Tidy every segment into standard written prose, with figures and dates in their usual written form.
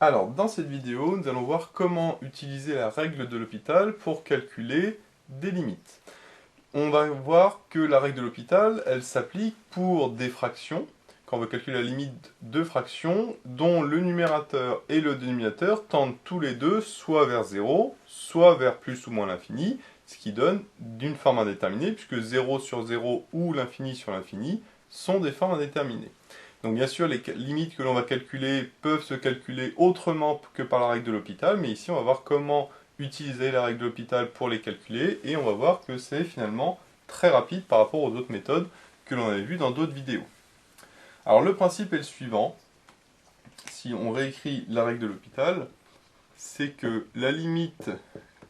Alors, dans cette vidéo, nous allons voir comment utiliser la règle de L'Hopital pour calculer des limites. On va voir que la règle de L'Hopital, elle s'applique pour des fractions, quand on veut calculer la limite de fractions, dont le numérateur et le dénominateur tendent tous les deux soit vers 0, soit vers plus ou moins l'infini, ce qui donne d'une forme indéterminée, puisque 0 sur 0 ou l'infini sur l'infini sont des formes indéterminées. Donc bien sûr, les limites que l'on va calculer peuvent se calculer autrement que par la règle de L'Hopital, mais ici on va voir comment utiliser la règle de L'Hopital pour les calculer, et on va voir que c'est finalement très rapide par rapport aux autres méthodes que l'on avait vues dans d'autres vidéos. Alors le principe est le suivant, si on réécrit la règle de L'Hopital, c'est que la limite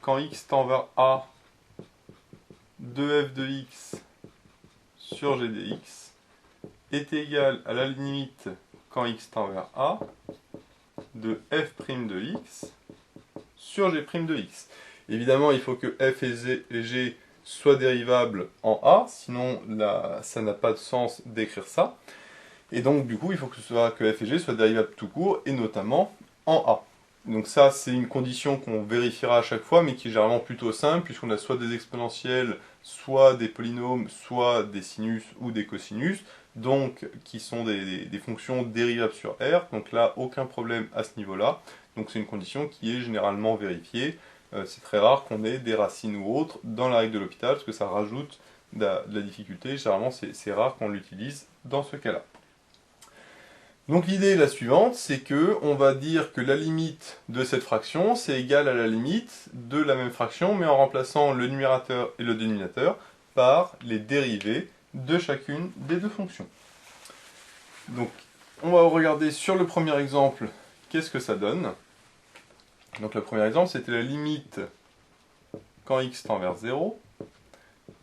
quand x tend vers a de f de x sur g de x est égale à la limite quand x tend vers a de f' de x sur g' de x. Évidemment, il faut que f et g soient dérivables en a, sinon ça n'a pas de sens d'écrire ça. Et donc, du coup, il faut que f et g soient dérivables tout court, et notamment en a. Donc ça, c'est une condition qu'on vérifiera à chaque fois, mais qui est généralement plutôt simple, puisqu'on a soit des exponentielles, soit des polynômes, soit des sinus ou des cosinus, donc qui sont des fonctions dérivables sur R. Donc là, aucun problème à ce niveau-là. Donc c'est une condition qui est généralement vérifiée. C'est très rare qu'on ait des racines ou autres dans la règle de L'Hopital, parce que ça rajoute de la difficulté. Généralement, c'est rare qu'on l'utilise dans ce cas-là. Donc l'idée est la suivante, c'est que on va dire que la limite de cette fraction, c'est égal à la limite de la même fraction, mais en remplaçant le numérateur et le dénominateur par les dérivés de chacune des deux fonctions. Donc on va regarder sur le premier exemple, qu'est-ce que ça donne. Donc le premier exemple, c'était la limite quand x tend vers 0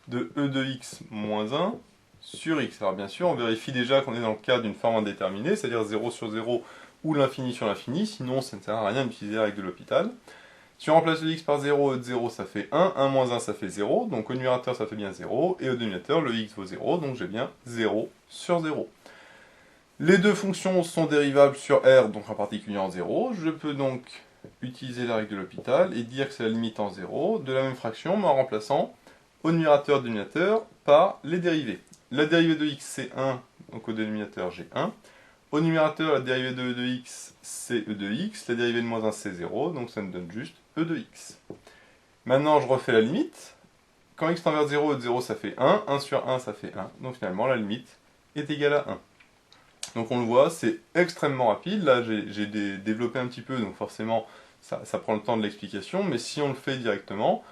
de e de x moins 1 sur x. Alors bien sûr, on vérifie déjà qu'on est dans le cas d'une forme indéterminée, c'est-à-dire 0 sur 0 ou l'infini sur l'infini, sinon ça ne sert à rien d'utiliser la règle de L'Hopital. Si on remplace le x par 0, e de 0 ça fait 1, 1 moins 1 ça fait 0, donc au numérateur ça fait bien 0, et au dénominateur le x vaut 0, donc j'ai bien 0 sur 0. Les deux fonctions sont dérivables sur R, donc en particulier en 0, je peux donc utiliser la règle de L'Hopital et dire que c'est la limite en 0 de la même fraction, mais en remplaçant au numérateur et au dénominateur par les dérivés. La dérivée de x c'est 1, donc au dénominateur j'ai 1. Au numérateur, la dérivée de e de x c'est e de x, la dérivée de moins 1 c'est 0, donc ça me donne juste e de x. Maintenant je refais la limite. Quand x tend vers 0, e de 0 ça fait 1, 1 sur 1 ça fait 1, donc finalement la limite est égale à 1. Donc on le voit, c'est extrêmement rapide, là j'ai développé un petit peu, donc forcément ça prend le temps de l'explication, mais si on le fait directement,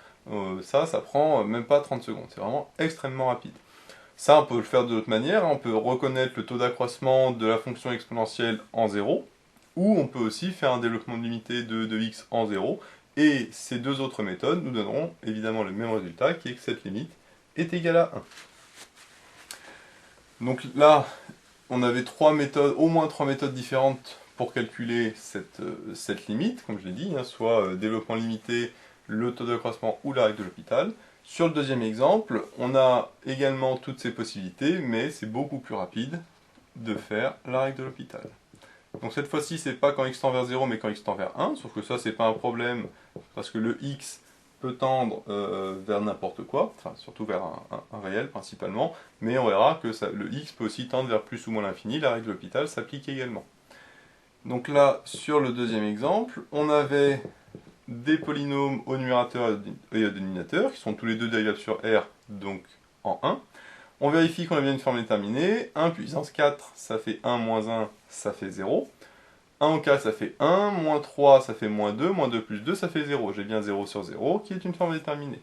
ça prend même pas 30 secondes, c'est vraiment extrêmement rapide. Ça, on peut le faire de l'autre manière, on peut reconnaître le taux d'accroissement de la fonction exponentielle en 0, ou on peut aussi faire un développement limité de x en 0, et ces deux autres méthodes nous donneront évidemment le même résultat, qui est que cette limite est égale à 1. Donc là, on avait au moins trois méthodes différentes pour calculer cette limite, comme je l'ai dit, soit développement limité, le taux d'accroissement ou la règle de L'Hopital. Sur le deuxième exemple, on a également toutes ces possibilités, mais c'est beaucoup plus rapide de faire la règle de L'Hopital. Donc cette fois-ci, c'est pas quand x tend vers 0, mais quand x tend vers 1, sauf que ça, c'est pas un problème, parce que le x peut tendre vers n'importe quoi, enfin surtout vers un réel principalement, mais on verra que le x peut aussi tendre vers plus ou moins l'infini, la règle de L'Hopital s'applique également. Donc là, sur le deuxième exemple, on avait des polynômes au numérateur et au dénominateur, qui sont tous les deux dérivables sur R, donc en 1. On vérifie qu'on a bien une forme déterminée. 1 puissance 4, ça fait 1, moins 1, ça fait 0. 1 au 4, ça fait 1, moins 3, ça fait moins 2 plus 2, ça fait 0. J'ai bien 0 sur 0, qui est une forme déterminée.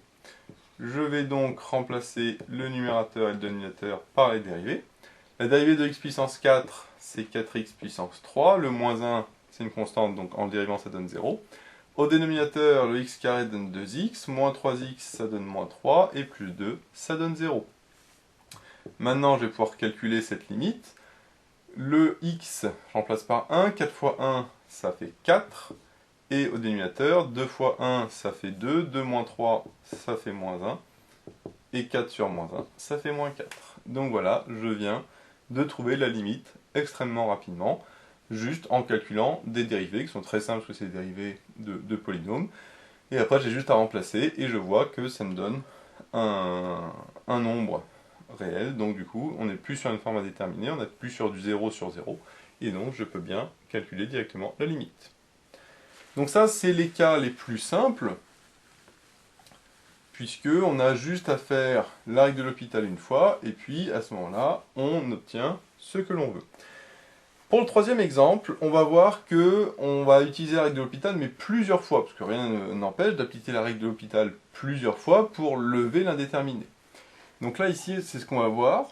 Je vais donc remplacer le numérateur et le dénominateur par les dérivés. La dérivée de x puissance 4, c'est 4x puissance 3. Le moins 1, c'est une constante, donc en le dérivant, ça donne 0. Au dénominateur, le x carré donne 2x, moins 3x, ça donne moins 3, et plus 2, ça donne 0. Maintenant, je vais pouvoir calculer cette limite. Le x, je remplace par 1, 4 fois 1, ça fait 4. Et au dénominateur, 2 fois 1, ça fait 2, 2 moins 3, ça fait moins 1. Et 4 sur moins 1, ça fait moins 4. Donc voilà, je viens de trouver la limite extrêmement rapidement. juste en calculant des dérivés, qui sont très simples, parce que c'est des dérivés de polynômes. Et après, j'ai juste à remplacer, et je vois que ça me donne un nombre réel. Donc du coup, on n'est plus sur une forme indéterminée, on n'est plus sur du 0 sur 0. Et donc, je peux bien calculer directement la limite. Donc ça, c'est les cas les plus simples, puisque on a juste à faire la règle de L'Hopital une fois, et puis à ce moment-là, on obtient ce que l'on veut. Pour le troisième exemple, on va voir que on va utiliser la règle de L'Hopital, mais plusieurs fois, parce que rien n'empêche d'appliquer la règle de L'Hopital plusieurs fois pour lever l'indéterminé. Donc là, ici, c'est ce qu'on va voir.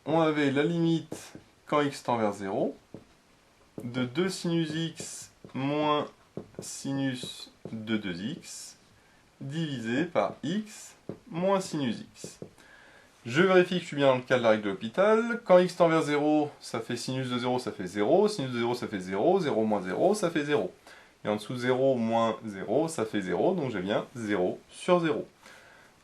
On avait la limite quand x tend vers 0, de 2 sinus x moins sinus de 2x, divisé par x moins sinus x. Je vérifie que je suis bien dans le cas de la règle de L'Hopital. Quand x tend vers 0, ça fait sinus de 0, ça fait 0. Sinus de 0, ça fait 0. 0 moins 0, ça fait 0. Et en dessous, 0 moins 0, ça fait 0. Donc j'ai bien 0 sur 0.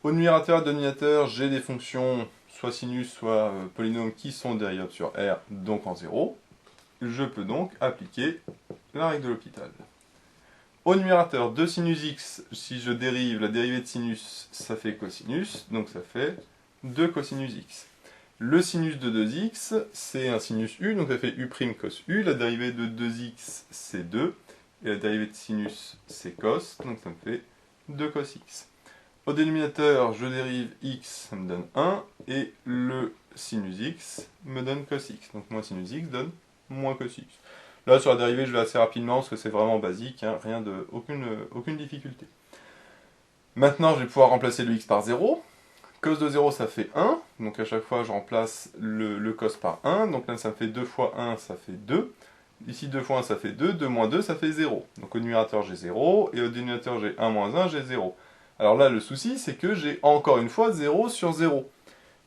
Au numérateur et dénominateur, j'ai des fonctions, soit sinus, soit polynômes, qui sont dérivables sur R, donc en 0. Je peux donc appliquer la règle de L'Hopital. Au numérateur, 2 sinus x, si je dérive la dérivée de sinus, ça fait cosinus, donc ça fait 2 cosinus x. Le sinus de 2x, c'est un sinus u, donc ça fait u' cos u. La dérivée de 2x, c'est 2. Et la dérivée de sinus, c'est cos, donc ça me fait 2 cos x. Au dénominateur, je dérive x, ça me donne 1. Et le sinus x me donne cos x. Donc moins sinus x donne moins cos x. Là, sur la dérivée, je vais assez rapidement, parce que c'est vraiment basique, hein, aucune difficulté. Maintenant, je vais pouvoir remplacer le x par 0. Cos de 0, ça fait 1, donc à chaque fois je remplace le cos par 1, donc là ça me fait 2 fois 1, ça fait 2, ici 2 fois 1, ça fait 2, 2 moins 2, ça fait 0. Donc au numérateur j'ai 0, et au dénominateur j'ai 1 moins 1, j'ai 0. Alors là le souci c'est que j'ai encore une fois 0 sur 0.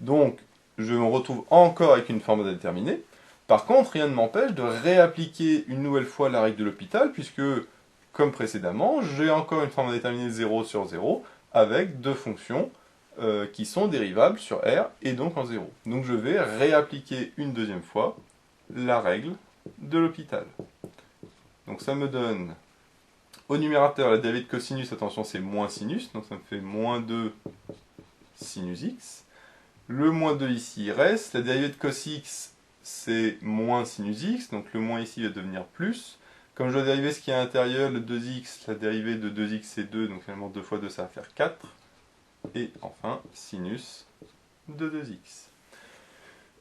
Donc je me retrouve encore avec une forme indéterminée. Par contre, rien ne m'empêche de réappliquer une nouvelle fois la règle de L'Hopital, puisque, comme précédemment, j'ai encore une forme indéterminée 0 sur 0, avec deux fonctions qui sont dérivables sur R et donc en 0. Donc je vais réappliquer une deuxième fois la règle de L'Hopital. Donc ça me donne au numérateur la dérivée de cosinus, attention c'est moins sinus, donc ça me fait moins 2 sinus x. Le moins 2 ici reste, la dérivée de cos x c'est moins sinus x, donc le moins ici va devenir plus. Comme je dois dériver ce qui est à l'intérieur, le 2x, la dérivée de 2x c'est 2, donc finalement 2 fois 2 ça va faire 4. Et enfin, sinus de 2x.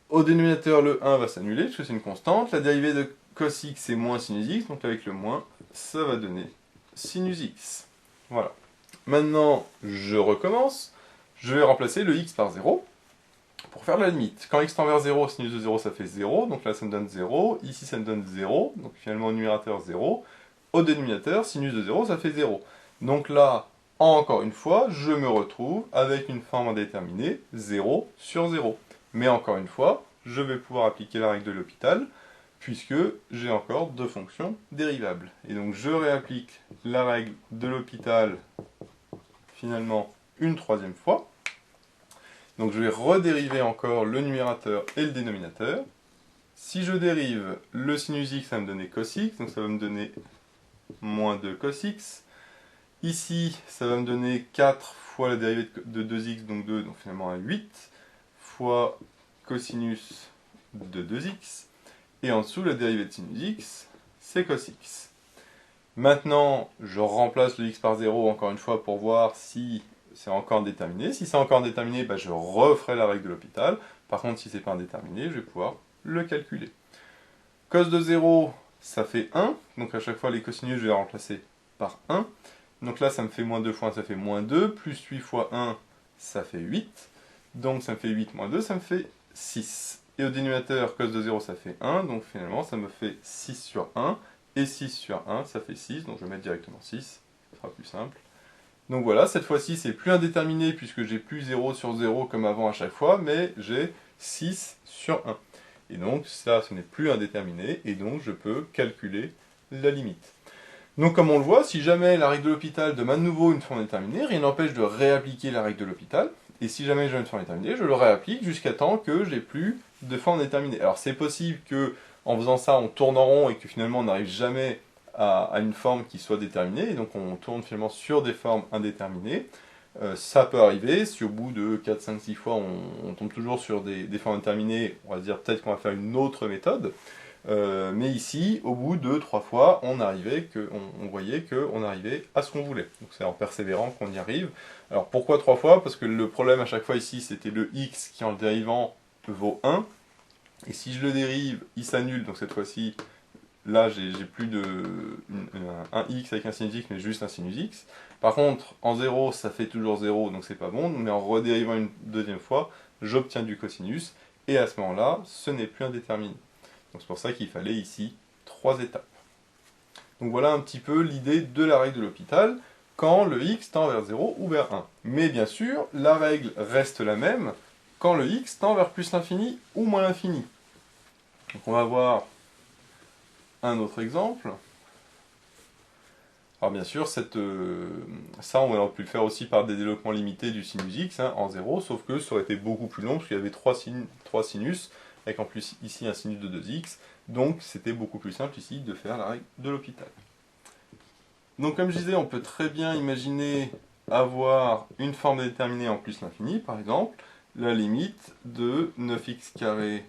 Au dénominateur, le 1 va s'annuler, parce que c'est une constante. La dérivée de cos x, c'est moins sinus x, donc avec le moins, ça va donner sinus x. Voilà. Maintenant, je recommence. Je vais remplacer le x par 0, pour faire la limite. Quand x tend vers 0, sinus de 0, ça fait 0, donc là, ça me donne 0. Ici, ça me donne 0, donc finalement, au numérateur, 0. Au dénominateur, sinus de 0, ça fait 0. Donc là, encore une fois, je me retrouve avec une forme indéterminée, 0 sur 0. Mais encore une fois, je vais pouvoir appliquer la règle de L'Hopital, puisque j'ai encore deux fonctions dérivables. Et donc je réapplique la règle de L'Hopital, finalement, une troisième fois. Donc je vais redériver encore le numérateur et le dénominateur. Si je dérive le sinus x, ça va me donner cos x, donc ça va me donner moins 2 cos x. Ici, ça va me donner 4 fois la dérivée de 2x, donc 2, donc finalement un 8, fois cosinus de 2x. Et en dessous, la dérivée de sinus x, c'est cos x. Maintenant, je remplace le x par 0 encore une fois pour voir si c'est encore indéterminé. Si c'est encore indéterminé, bah, je referai la règle de L'Hopital. Par contre, si c'est pas indéterminé, je vais pouvoir le calculer. Cos de 0, ça fait 1. Donc à chaque fois, les cosinus, je vais les remplacer par 1. Donc là, ça me fait moins 2 fois 1, ça fait moins 2. Plus 8 fois 1, ça fait 8. Donc ça me fait 8 moins 2, ça me fait 6. Et au dénominateur, cos de 0, ça fait 1. Donc finalement, ça me fait 6 sur 1. Et 6 sur 1, ça fait 6. Donc je vais mettre directement 6. Ce sera plus simple. Donc voilà, cette fois-ci, c'est plus indéterminé puisque j'ai plus 0 sur 0 comme avant à chaque fois. Mais j'ai 6 sur 1. Et donc ça, ce n'est plus indéterminé. Et donc je peux calculer la limite. Donc comme on le voit, si jamais la règle de L'Hopital demande à nouveau une forme déterminée, rien n'empêche de réappliquer la règle de L'Hopital. Et si jamais j'ai une forme déterminée, je le réapplique jusqu'à temps que j'ai plus de forme déterminée. Alors c'est possible que en faisant ça, on tourne en rond et que finalement on n'arrive jamais à une forme qui soit déterminée, et donc on tourne finalement sur des formes indéterminées. Ça peut arriver, si au bout de 4, 5, 6 fois on tombe toujours sur des formes indéterminées, on va se dire peut-être qu'on va faire une autre méthode. Mais ici, au bout de 3 fois, on voyait qu'on arrivait à ce qu'on voulait. Donc c'est en persévérant qu'on y arrive. Alors pourquoi 3 fois? Parce que le problème à chaque fois ici, c'était le x qui en le dérivant vaut 1. Et si je le dérive, il s'annule, donc cette fois-ci, là j'ai plus un x avec un sinus x, mais juste un sinus x. Par contre, en 0, ça fait toujours 0, donc c'est pas bon, mais en redérivant une deuxième fois, j'obtiens du cosinus, et à ce moment-là, ce n'est plus indéterminé. Donc c'est pour ça qu'il fallait ici 3 étapes. Donc voilà un petit peu l'idée de la règle de L'Hopital, quand le x tend vers 0 ou vers 1. Mais bien sûr, la règle reste la même quand le x tend vers plus l'infini ou moins l'infini. Donc on va voir un autre exemple. Alors bien sûr, ça on aurait pu le faire aussi par des développements limités du sinus x en 0, sauf que ça aurait été beaucoup plus long parce qu'il y avait 3 sinus, avec en plus ici un sinus de 2x, donc c'était beaucoup plus simple ici de faire la règle de L'Hopital. Donc comme je disais, on peut très bien imaginer avoir une forme déterminée en plus l'infini, par exemple, la limite de 9x carré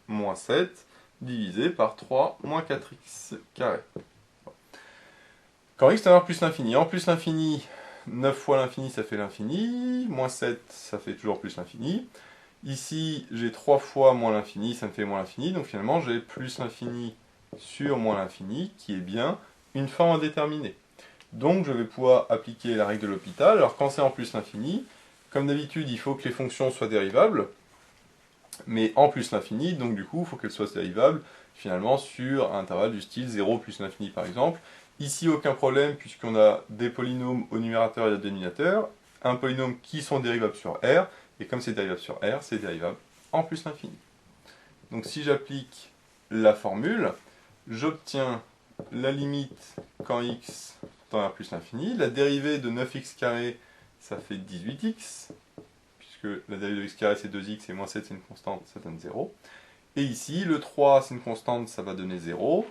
moins 7 divisé par 3 moins 4x carré. Quand x tend vers plus l'infini, en plus l'infini, 9 fois l'infini ça fait l'infini, moins 7 ça fait toujours plus l'infini. Ici j'ai 3 fois moins l'infini, ça me fait moins l'infini, donc finalement j'ai plus l'infini sur moins l'infini, qui est bien une forme indéterminée. Donc je vais pouvoir appliquer la règle de L'Hopital. Alors quand c'est en plus l'infini, comme d'habitude il faut que les fonctions soient dérivables, mais en plus l'infini, donc du coup il faut qu'elles soient dérivables finalement sur un intervalle du style 0 plus l'infini par exemple. Ici aucun problème puisqu'on a des polynômes au numérateur et au dénominateur, un polynôme qui sont dérivables sur R, et comme c'est dérivable sur R, c'est dérivable en plus l'infini. Donc si j'applique la formule, j'obtiens la limite quand x tend vers plus l'infini, la dérivée de 9x carré, ça fait 18x, puisque la dérivée de x carré c'est 2x et moins 7 c'est une constante, ça donne 0. Et ici, le 3 c'est une constante, ça va donner 0.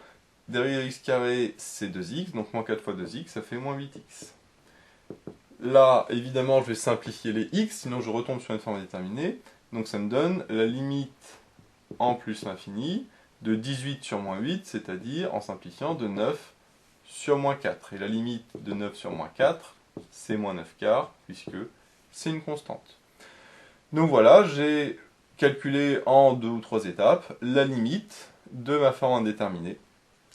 Dérivée de x carré c'est 2x, donc moins 4 fois 2x, ça fait moins 8x. Là, évidemment, je vais simplifier les x, sinon je retombe sur une forme déterminée. Donc ça me donne la limite en plus l'infini de 18 sur moins 8, c'est-à-dire, en simplifiant, de 9 sur moins 4. Et la limite de 9 sur moins 4, c'est moins 9 quarts, puisque c'est une constante. Donc voilà, j'ai calculé en 2 ou 3 étapes la limite de ma forme indéterminée,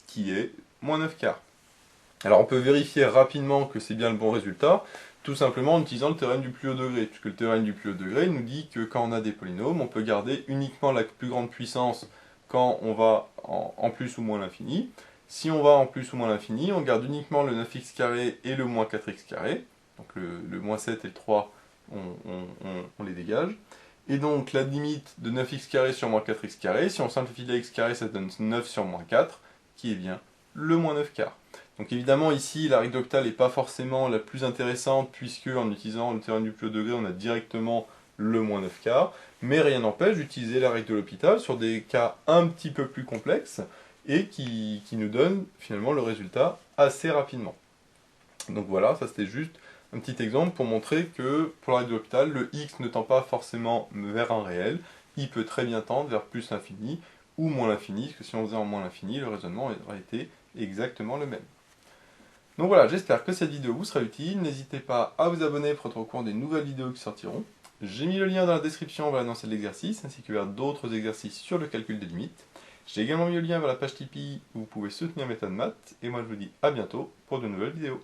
qui est moins 9 quarts. Alors on peut vérifier rapidement que c'est bien le bon résultat, tout simplement en utilisant le théorème du plus haut degré, puisque le théorème du plus haut degré nous dit que quand on a des polynômes, on peut garder uniquement la plus grande puissance quand on va en plus ou moins l'infini. Si on va en plus ou moins l'infini, on garde uniquement le 9x carré et le moins 4x carré, donc le moins 7 et le 3, on les dégage. Et donc la limite de 9x carré sur moins 4x carré, si on simplifie la x carré, ça donne 9 sur moins 4, qui est bien le moins 9 quarts. Donc évidemment ici la règle d'Hopital n'est pas forcément la plus intéressante puisque en utilisant le théorème du plus haut degré on a directement le moins 9 quarts, mais rien n'empêche d'utiliser la règle de L'Hopital sur des cas un petit peu plus complexes et qui nous donne finalement le résultat assez rapidement. Donc voilà, ça c'était juste un petit exemple pour montrer que pour la règle de L'Hopital, le x ne tend pas forcément vers un réel, il peut très bien tendre vers plus l'infini ou moins l'infini, parce que si on faisait en moins l'infini, le raisonnement aurait été exactement le même. Donc voilà, j'espère que cette vidéo vous sera utile. N'hésitez pas à vous abonner pour être au courant des nouvelles vidéos qui sortiront. J'ai mis le lien dans la description vers l'annonce de l'exercice, ainsi que vers d'autres exercices sur le calcul des limites. J'ai également mis le lien vers la page Tipeee où vous pouvez soutenir Méthode Maths. Et moi je vous dis à bientôt pour de nouvelles vidéos.